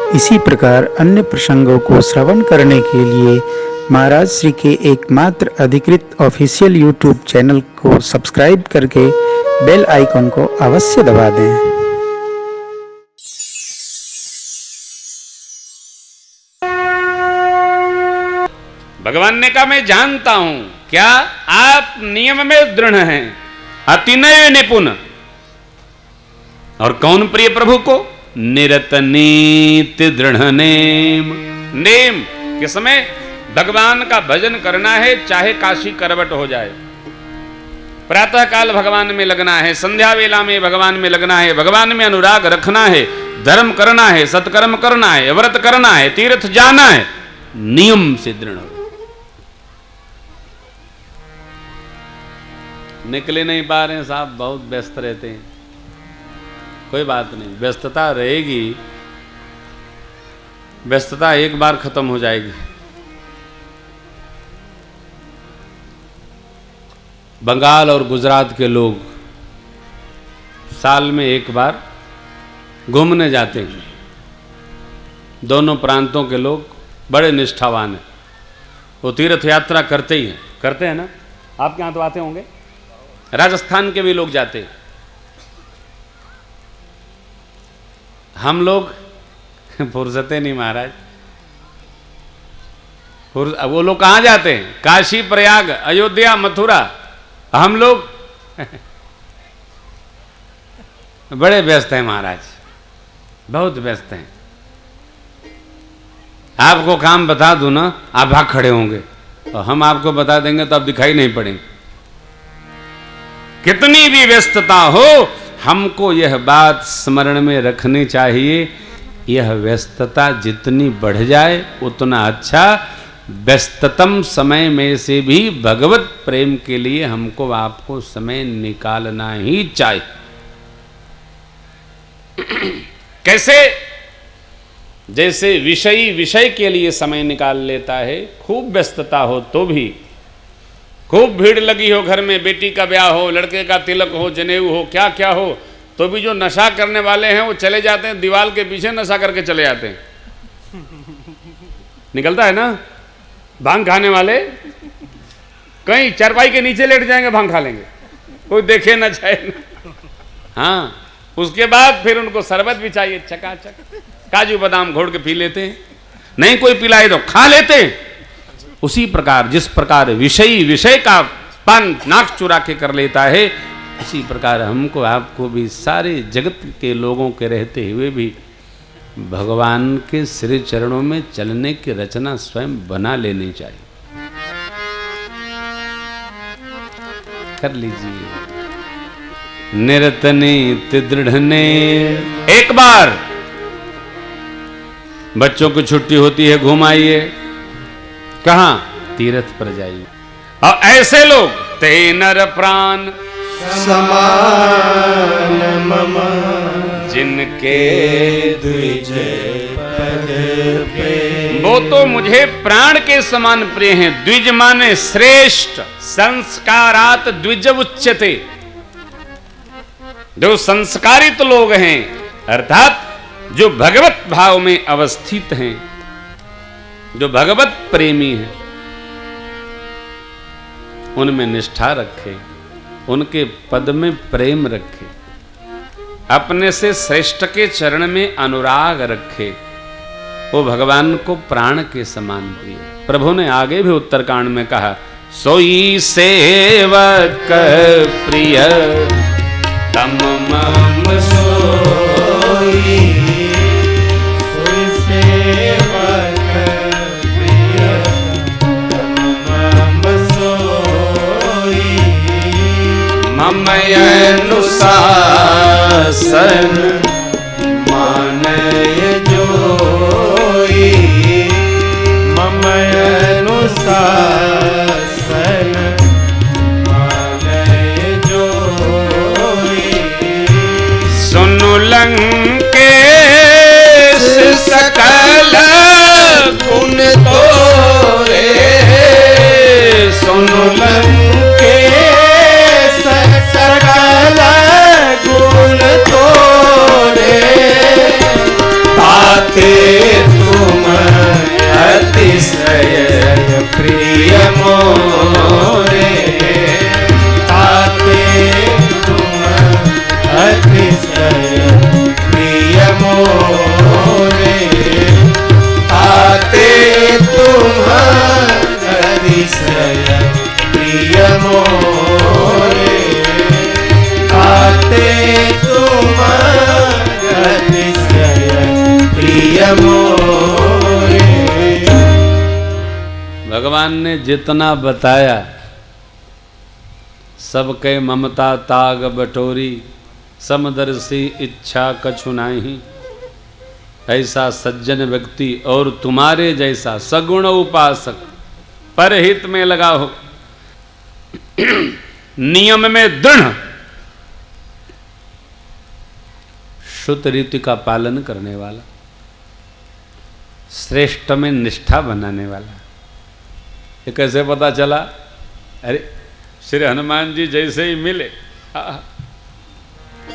इसी प्रकार अन्य प्रसंगों को श्रवण करने के लिए महाराज श्री के एकमात्र अधिकृत ऑफिशियल यूट्यूब चैनल को सब्सक्राइब करके बेल आइकन को अवश्य दबा दें। भगवान ने कहा मैं जानता हूं क्या आप नियम में दृढ़ हैं, अतिनय निपुण। और कौन प्रिय प्रभु को? निरत नीति दृढ़ नेम। नेम किस समय भगवान का भजन करना है, चाहे काशी करवट हो जाए। प्रातः काल भगवान में लगना है, संध्या वेला में भगवान में लगना है, भगवान में अनुराग रखना है, धर्म करना है, सत्कर्म करना है, व्रत करना है, तीर्थ जाना है, नियम से दृढ़। निकले नहीं पा रहे हैं साहब, बहुत व्यस्त रहते हैं। कोई बात नहीं, व्यस्तता रहेगी, व्यस्तता एक बार खत्म हो जाएगी। बंगाल और गुजरात के लोग साल में एक बार घूमने जाते हैं। दोनों प्रांतों के लोग बड़े निष्ठावान हैं, वो तीर्थ यात्रा करते ही हैं। करते हैं ना? आपके यहाँ तो आते होंगे। राजस्थान के भी लोग जाते हैं। हम लोग फुर्सते नहीं महाराज। वो लोग कहाँ जाते हैं? काशी, प्रयाग, अयोध्या, मथुरा। हम लोग बड़े व्यस्त हैं महाराज, बहुत व्यस्त हैं। आपको काम बता दूं ना, आप भाग खड़े होंगे, और हम आपको बता देंगे तो आप दिखाई नहीं पड़ेंगे। कितनी भी व्यस्तता हो, हमको यह बात स्मरण में रखनी चाहिए, यह व्यस्तता जितनी बढ़ जाए उतना अच्छा। व्यस्ततम समय में से भी भगवत प्रेम के लिए हमको आपको समय निकालना ही चाहिए। कैसे? जैसे विषय के लिए समय निकाल लेता है, खूब व्यस्तता हो तो भी, खूब भीड़ लगी हो, घर में बेटी का ब्याह हो, लड़के का तिलक हो, जनेऊ हो, क्या क्या हो, तो भी जो नशा करने वाले हैं वो चले जाते हैं दीवार के पीछे, नशा करके चले जाते हैं। निकलता है ना? भांग खाने वाले कहीं चारपाई के नीचे लेट जाएंगे, भांग खा लेंगे, कोई देखे ना चाहे। हाँ, उसके बाद फिर उनको शरबत भी चाहिए, चकाचक काजू बादाम घोड़ के पी लेते हैं। नहीं कोई पिलाए तो खा लेते हैं। उसी प्रकार जिस प्रकार विषय का पान नाक चुरा के कर लेता है, उसी प्रकार हमको आपको भी सारे जगत के लोगों के रहते हुए भी भगवान के श्री चरणों में चलने की रचना स्वयं बना लेनी चाहिए। कर लीजिए। निरत नीति दृढ़ ने। एक बार बच्चों की छुट्टी होती है, घुमाइए। कहां? तीर्थ पर जाइए। और ऐसे लोग ते नर प्राण समान मम, जिनके द्विज पद प्रेम। वो तो मुझे प्राण के समान प्रिय हैं। द्विज माने श्रेष्ठ। संस्कारात द्विज उच्यते। जो संस्कारित लोग हैं, अर्थात जो भगवत भाव में अवस्थित हैं, जो भगवत प्रेमी हैं, उनमें निष्ठा रखे, उनके पद में प्रेम रखे, अपने से श्रेष्ठ के चरण में अनुराग रखे, वो भगवान को प्राण के समान प्रिय। प्रभु ने आगे भी उत्तरकांड में कहा, सोई सेवक प्रिय तम मम सोई। सोई सेवक प्रिय तम मम सोई। मम अनुशासन मानय जोई। मम अनुशासन मानय जोई। सुनु लंकेश सकल गुण तोरे। सुनु लंकेश सकल गुण तोरे। भगवान ने जितना बताया सबके ममता ताग बटोरी, समदर्शी इच्छा कछु नाही। ऐसा सज्जन व्यक्ति और तुम्हारे जैसा सगुण उपासक परहित में लगा हो, नियम में दृढ़, श्रुत रीति का पालन करने वाला, श्रेष्ठ में निष्ठा बनाने वाला। ये कैसे पता चला? अरे श्री हनुमान जी जैसे ही मिले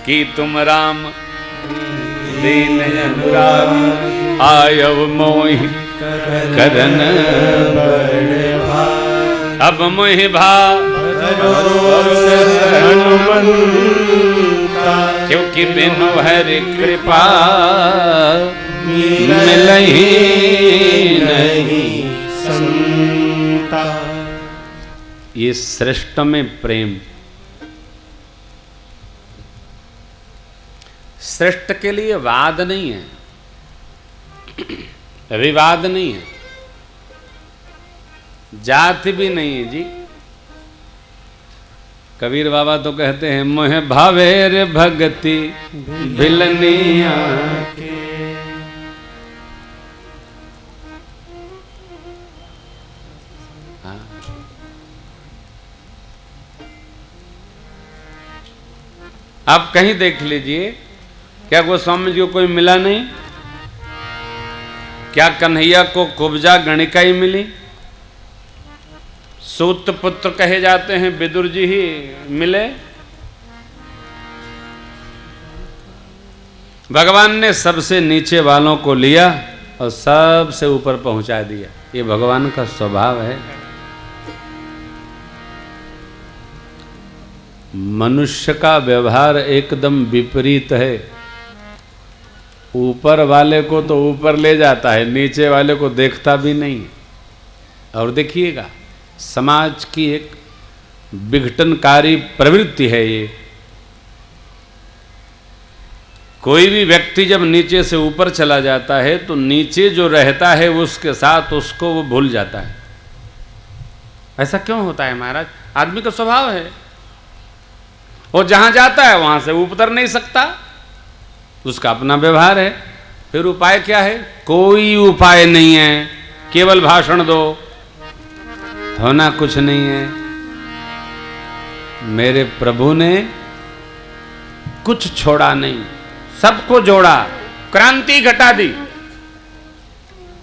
कि तुम राम दीन अनुराग आयव मोहि करन अब मोहि भाव, क्योंकि बिनु हरि कृपा मिलहि नहीं संता। ये श्रेष्ठ में प्रेम, श्रेष्ठ के लिए वाद नहीं है, विवाद नहीं है, जाति भी नहीं है जी। कबीर बाबा तो कहते हैं मोह भावेर भगति भिलनिया के। हाँ। आप कहीं देख लीजिए, क्या गोस्वामी जी को कोई मिला नहीं? क्या कन्हैया को कुब्जा गणिका ही मिली? सूत पुत्र कहे जाते हैं विदुर जी ही मिले? भगवान ने सबसे नीचे वालों को लिया और सबसे ऊपर पहुंचा दिया। ये भगवान का स्वभाव है। मनुष्य का व्यवहार एकदम विपरीत है। ऊपर वाले को तो ऊपर ले जाता है, नीचे वाले को देखता भी नहीं। और देखिएगा, समाज की एक विघटनकारी प्रवृत्ति है ये। कोई भी व्यक्ति जब नीचे से ऊपर चला जाता है तो नीचे जो रहता है उसके साथ उसको वो भूल जाता है। ऐसा क्यों होता है महाराज? आदमी का स्वभाव है। वो जहां जाता है वहां से उतर नहीं सकता, उसका अपना व्यवहार है। फिर उपाय क्या है? कोई उपाय नहीं है, केवल भाषण दो, होना कुछ नहीं है। मेरे प्रभु ने कुछ छोड़ा नहीं, सबको जोड़ा, क्रांति घटा दी।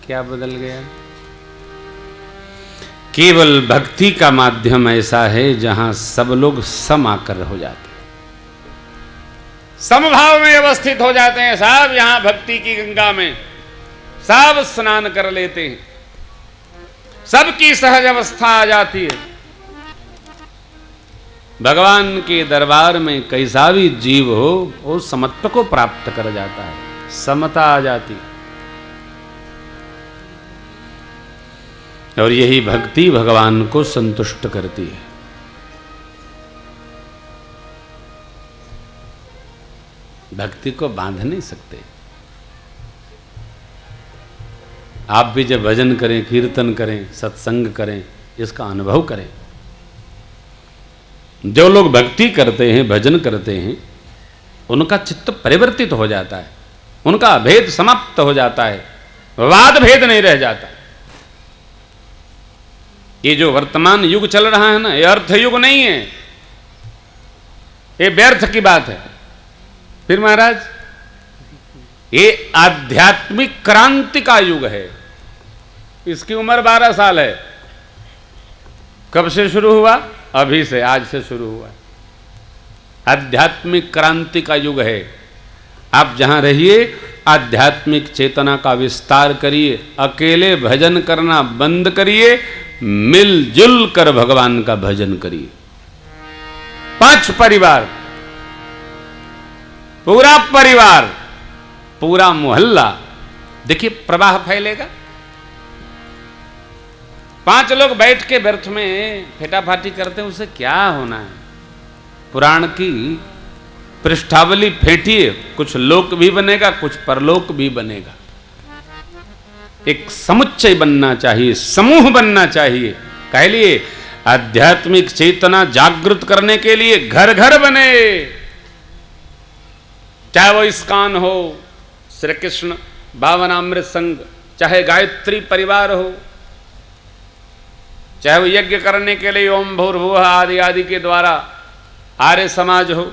क्या बदल गया? केवल भक्ति का माध्यम ऐसा है जहां सब लोग सम आकर हो जाते, समभाव में अवस्थित हो जाते हैं। सब यहां भक्ति की गंगा में सब स्नान कर लेते हैं, सबकी सहज अवस्था आ जाती है। भगवान के दरबार में कैसा भी जीव हो वो समत्व को प्राप्त कर जाता है, समता आ जाती है। और यही भक्ति भगवान को संतुष्ट करती है। भक्ति को बांध नहीं सकते। आप भी जब भजन करें, कीर्तन करें, सत्संग करें, इसका अनुभव करें। जो लोग भक्ति करते हैं, भजन करते हैं, उनका चित्त परिवर्तित हो जाता है, उनका अभेद समाप्त हो जाता है, वाद भेद नहीं रह जाता। ये जो वर्तमान युग चल रहा है ना, ये अर्थ युग नहीं है, ये व्यर्थ की बात है। फिर महाराज, ये आध्यात्मिक क्रांति का युग है। इसकी उम्र 12 साल है। कब से शुरू हुआ? अभी से, आज से शुरू हुआ। आध्यात्मिक क्रांति का युग है। आप जहां रहिए आध्यात्मिक चेतना का विस्तार करिए, अकेले भजन करना बंद करिए, मिलजुल कर भगवान का भजन करिए। 5 परिवार, पूरा परिवार, पूरा मोहल्ला, देखिए प्रवाह फैलेगा। 5 लोग बैठ के व्यर्थ में फेटाफाटी करते हैं, उससे क्या होना है? पुराण की पृष्ठावली फेंटिए, कुछ लोक भी बनेगा, कुछ परलोक भी बनेगा। एक समुच्चय बनना चाहिए, समूह बनना चाहिए। कह लिए आध्यात्मिक चेतना जागृत करने के लिए घर घर बने, चाहे वो इस्कान हो, श्री कृष्ण भावनामृत संघ, चाहे गायत्री परिवार हो, चाहे वो यज्ञ करने के लिए ओम भूर्भुवः आदि आदि के द्वारा आर्य समाज हो,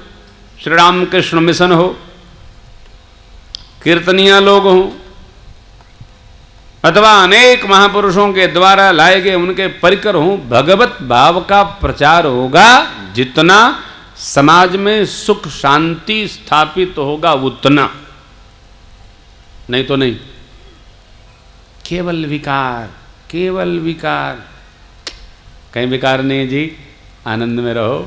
श्री रामकृष्ण मिशन हो, कीर्तनिया लोग हों, अथवा अनेक महापुरुषों के द्वारा लाए गए उनके परिकर हों, भगवत भाव का प्रचार होगा जितना समाज में सुख शांति स्थापित होगा उतना, नहीं तो नहीं। केवल विकार, केवल विकार, कहीं विकार नहीं जी, आनंद में रहो,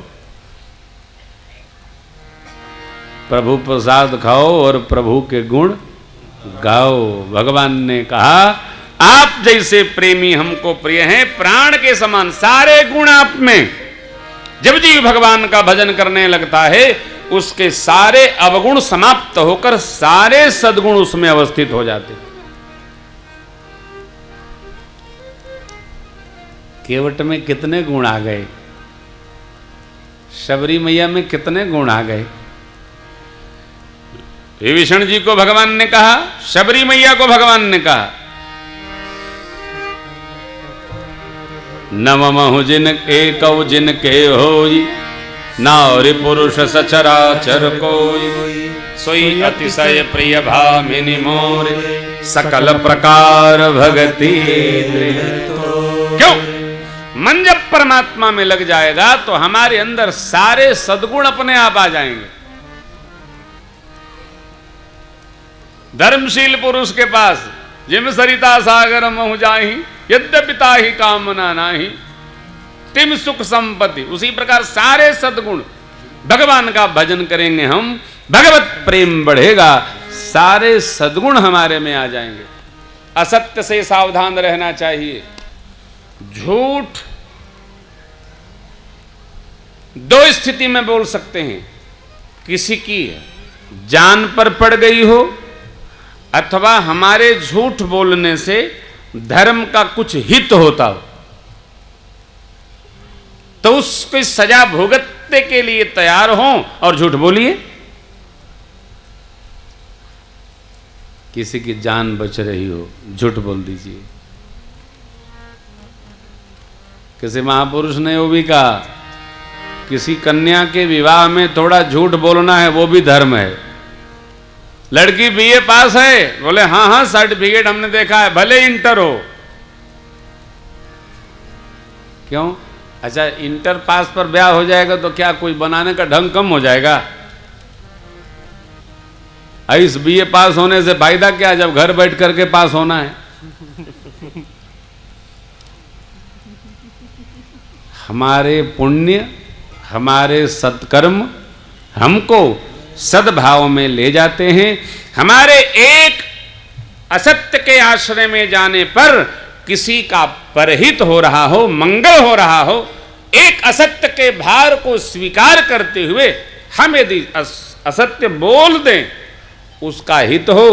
प्रभु प्रसाद खाओ और प्रभु के गुण गाओ। भगवान ने कहा आप जैसे प्रेमी हमको प्रिय हैं, प्राण के समान सारे गुण आप में। जब जीव भगवान का भजन करने लगता है उसके सारे अवगुण समाप्त होकर सारे सद्गुण उसमें अवस्थित हो जाते। केवट में कितने गुण आ गए, शबरी मैया में कितने गुण आ गए। विभीषण जी को भगवान ने कहा, शबरी मैया को भगवान ने कहा, नममहु जिन एकौ जिन के होई, नारी पुरुष सचराचर कोई, सोई अतिशय प्रिय भामिनी मोरे, सकल प्रकार भगति। क्यों? मन जब परमात्मा में लग जाएगा तो हमारे अंदर सारे सद्गुण अपने आप आ जाएंगे। धर्मशील पुरुष के पास जिम सरिता सागर महु जाहि, यद्यपिता ही कामना नाही, तिम सुख संपत्ति। उसी प्रकार सारे सद्गुण, भगवान का भजन करेंगे हम, भगवत प्रेम बढ़ेगा, सारे सद्गुण हमारे में आ जाएंगे। असत्य से सावधान रहना चाहिए। झूठ दो स्थिति में बोल सकते हैं, किसी की जान पर पड़ गई हो अथवा हमारे झूठ बोलने से धर्म का कुछ हित होता हो, तो उसकी सजा भुगतने के लिए तैयार हो और झूठ बोलिए। किसी की जान बच रही हो, झूठ बोल दीजिए। किसी महापुरुष ने वो भी कहा, किसी कन्या के विवाह में थोड़ा झूठ बोलना है, वो भी धर्म है। लड़की बीए पास है, बोले हाँ हाँ सर्टिफिकेट हमने देखा है, भले इंटर हो। क्यों? अच्छा, इंटर पास पर ब्याह हो जाएगा तो क्या कोई बनाने का ढंग कम हो जाएगा? इस बीए पास होने से फायदा क्या जब घर बैठ करके पास होना है। हमारे पुण्य, हमारे सत्कर्म हमको सद्भाव में ले जाते हैं। हमारे एक असत्य के आश्रय में जाने पर किसी का परहित हो रहा हो, मंगल हो रहा हो, एक असत्य के भार को स्वीकार करते हुए हम यदि असत्य बोल दें, उसका हित हो,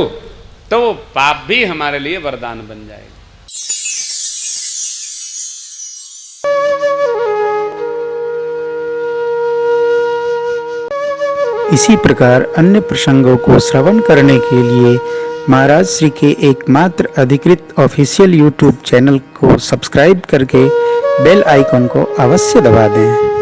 तो वो पाप भी हमारे लिए वरदान बन जाएगा। इसी प्रकार अन्य प्रसंगों को श्रवण करने के लिए महाराज श्री के एकमात्र अधिकृत ऑफिशियल यूट्यूब चैनल को सब्सक्राइब करके बेल आइकन को अवश्य दबा दें।